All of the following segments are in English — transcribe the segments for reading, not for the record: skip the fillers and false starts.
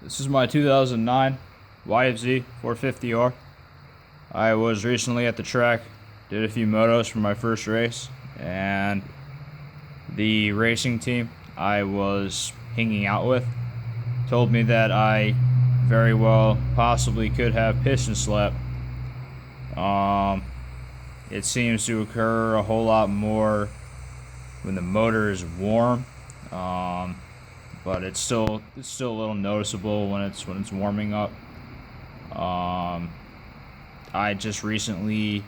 This is my 2009 Yfz450r. I was recently at the track, did a few motos for my first race, and the racing team I was hanging out with told me that I very well possibly could have piston slip. It seems to occur a whole lot more when the motor is warm, but it's still a little noticeable when it's warming up. I just recently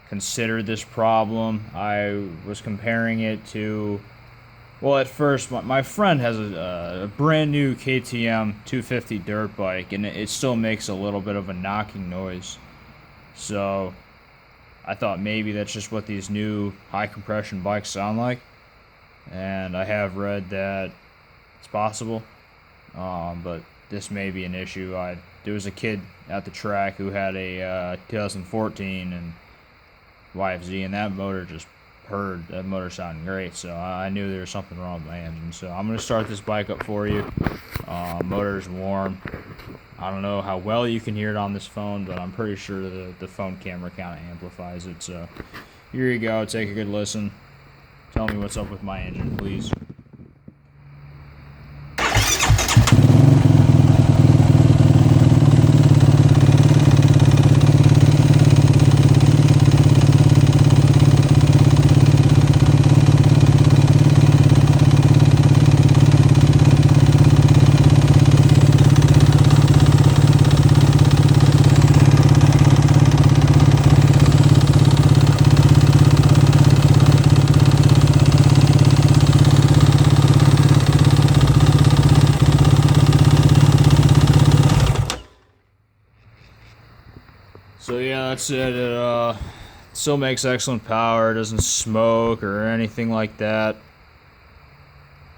considered this problem. I was comparing it to, well, at first my friend has a brand new KTM 250 dirt bike, and it still makes a little bit of a knocking noise. So I thought maybe that's just what these new high compression bikes sound like, and I have read that it's possible, but this may be an issue. There was a kid at the track who had a 2014 and Yfz, and that motor sounded great, so I knew there was something wrong with my engine. So I'm going to start this bike up for you. Motor's warm. I don't know how well you can hear it on this phone, but I'm pretty sure the phone camera kind of amplifies it. So here you go. Take a good listen. Tell me what's up with my engine, please. So yeah, that's it. It still makes excellent power. It doesn't smoke or anything like that,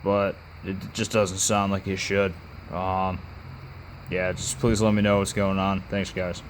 but it just doesn't sound like it should. Yeah, just please let me know what's going on. Thanks, guys.